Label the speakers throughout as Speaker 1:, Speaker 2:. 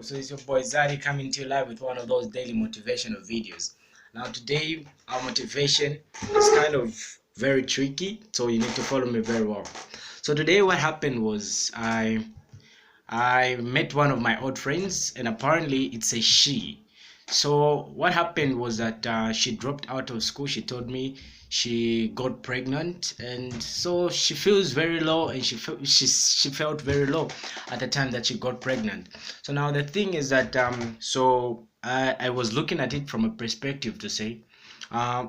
Speaker 1: So it's your boy Zari coming to you live with one of those daily motivational videos. Now today our motivation is kind of very tricky, so you need to follow me very well. So today what happened was I met one of my old friends, and apparently it's a she. So what happened was that she dropped out of school. She told me she got pregnant, and so she feels very low, and she felt very low at the time that she got pregnant. So now the thing is that I was looking at it from a perspective to say,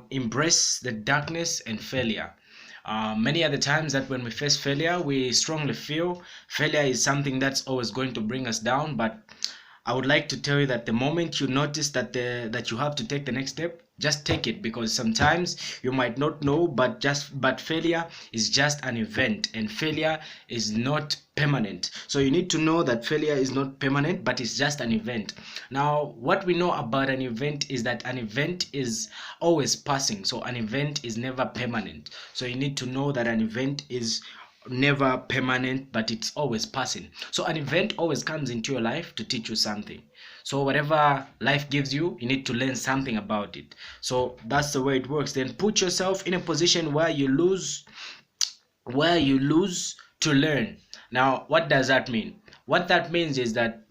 Speaker 1: embrace the darkness and failure. Many other times that when we face failure, we strongly feel failure is something that's always going to bring us down. But I would like to tell you that the moment you notice that you have to take the next step, just take it, because sometimes you might not know, but failure is just an event, and failure is not permanent. So you need to know that failure is not permanent, but it's just an event. Now, what we know about an event is that an event is always passing, so an event is never permanent. So you need to know that an event is never permanent, but it's always passing. So an event always comes into your life to teach you something. So whatever life gives you, you need to learn something about it. So that's the way it works. Then put yourself in a position where you lose to learn. Now what does that mean? What that means is that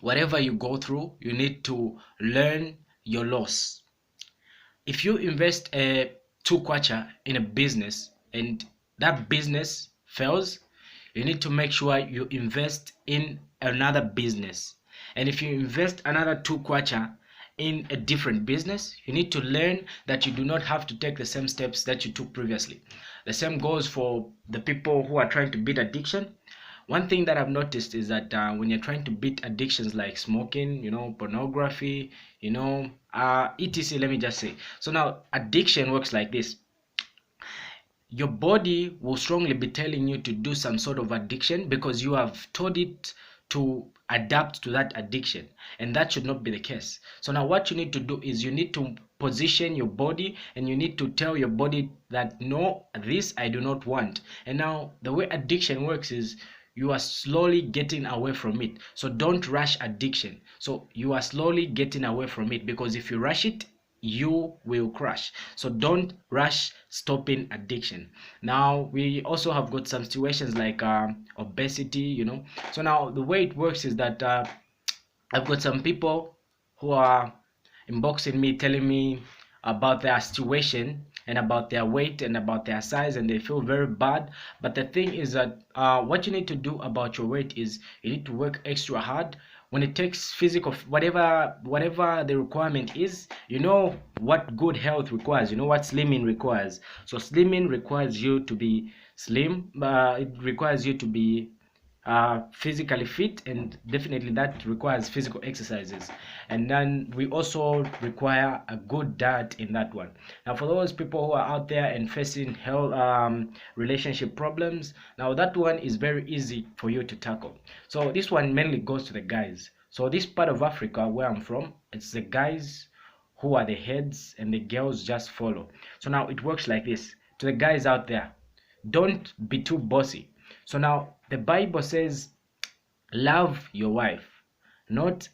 Speaker 1: whatever you go through, you need to learn your loss. If you invest a 2 kwacha in a business and that business fails, you need to make sure you invest in another business. And if you invest another 2 kwacha in a different business, you need to learn that you do not have to take the same steps that you took previously. The same goes for the people who are trying to beat addiction. One thing that I've noticed is that when you're trying to beat addictions like smoking, pornography, etc, let me just say. So now addiction works like this. Your body will strongly be telling you to do some sort of addiction because you have told it to adapt to that addiction, and that should not be the case. So now what you need to do is you need to position your body, and you need to tell your body that no, this I do not want. And now the way addiction works is you are slowly getting away from it. So don't rush addiction. So you are slowly getting away from it, because if you rush it, you will crash. So don't rush stopping addiction. Now we also have got some situations like obesity. So now the way it works is that I've got some people who are inboxing me, telling me about their situation and about their weight and about their size, and they feel very bad. But the thing is that what you need to do about your weight is you need to work extra hard. When it takes physical, whatever the requirement is, you know what good health requires, you know what slimming requires. So slimming requires you to be slim, it requires you to be physically fit, and definitely that requires physical exercises. And then we also require a good diet in that one. Now for those people who are out there and facing health relationship problems, now that one is very easy for you to tackle. So this one mainly goes to the guys. So this part of Africa where I'm from, it's the guys who are the heads and the girls just follow. So now it works like this. To the guys out there, don't be too bossy. So now the Bible says, love your wife, not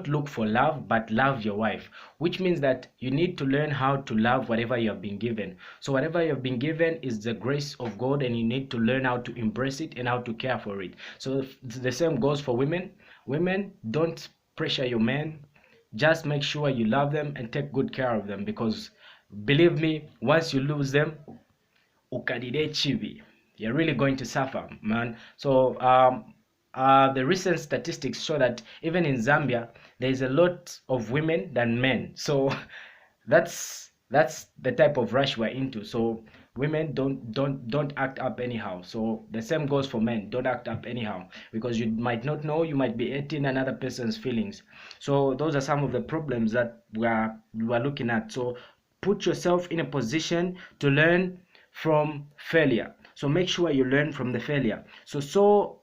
Speaker 1: look for love, but love your wife, which means that you need to learn how to love whatever you have been given. So whatever you have been given is the grace of God, and you need to learn how to embrace it and how to care for it. So the same goes for women. Women, don't pressure your men. Just make sure you love them and take good care of them, because believe me, once you lose them, ukadide chibi, you're really going to suffer, man. So the recent statistics show that even in Zambia there is a lot of women than men. So that's the type of rush we're into. So women, don't act up anyhow. So the same goes for men. Don't act up anyhow, because you might not know, you might be hurting another person's feelings. So those are some of the problems that we're looking at. So put yourself in a position to learn from failure. So make sure you learn from the failure. So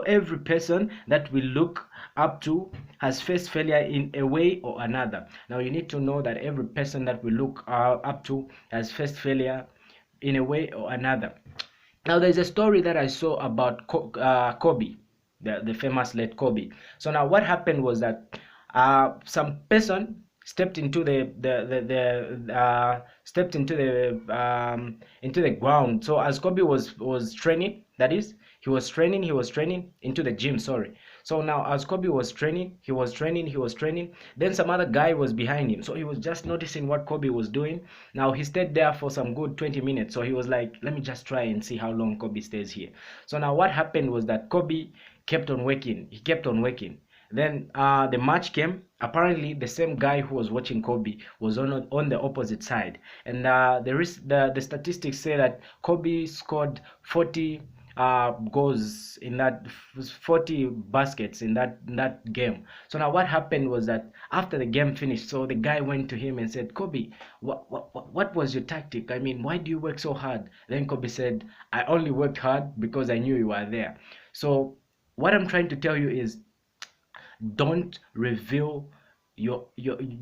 Speaker 1: every person that we look up to has faced failure in a way or another. Now you need to know that every person that we look up to has faced failure in a way or another. Now there's a story that I saw about Kobe. the famous late Kobe. So now what happened was that some person stepped into the stepped into the ground. So as Kobe was training, that is, he was training into the gym, sorry. So now as Kobe was training, he was training, then some other guy was behind him, so he was just noticing what Kobe was doing. Now he stayed there for some good 20 minutes, so he was like, let me just try and see how long Kobe stays here. So now what happened was that Kobe kept on working, he kept on working. Then the match came. Apparently, the same guy who was watching Kobe was on the opposite side, and the statistics say that Kobe scored 40 goals in that 40 baskets in that game. So now what happened was that after the game finished, so the guy went to him and said, Kobe, what was your tactic? I mean, why do you work so hard? Then Kobe said, I only worked hard because I knew you were there. So what I'm trying to tell you is, don't reveal your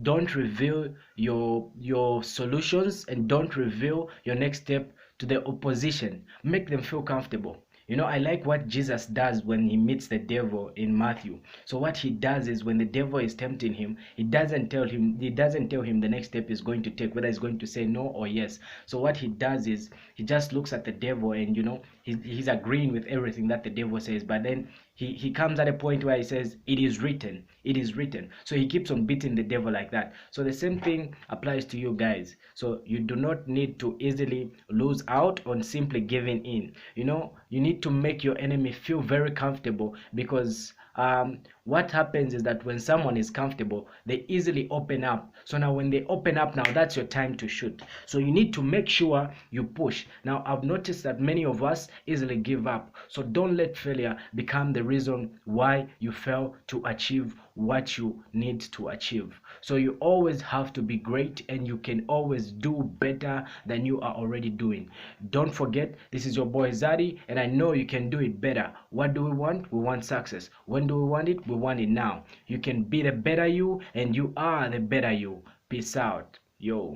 Speaker 1: don't reveal your solutions, and don't reveal your next step to the opposition. Make them feel comfortable. I like what Jesus does when he meets the devil in Matthew. So what he does is, when the devil is tempting him, he doesn't tell him the next step is going to take, whether he's going to say no or yes. So what he does is, he just looks at the devil, and he's agreeing with everything that the devil says, but then he comes at a point where he says, it is written, it is written. So he keeps on beating the devil like that. So the same thing applies to you guys. So you do not need to easily lose out on simply giving in. You need to make your enemy feel very comfortable, because what happens is that when someone is comfortable, they easily open up. So now when they open up, now that's your time to shoot. So you need to make sure you push. Now I've noticed that many of us easily give up. So don't let failure become the reason why you fail to achieve what you need to achieve. So you always have to be great, and you can always do better than you are already doing. Don't forget, this is your boy Zadi, and I know you can do it better. What do we want? We want success. When do we want it? We want it now. You can be the better you, and you are the better you. Peace out. Yo.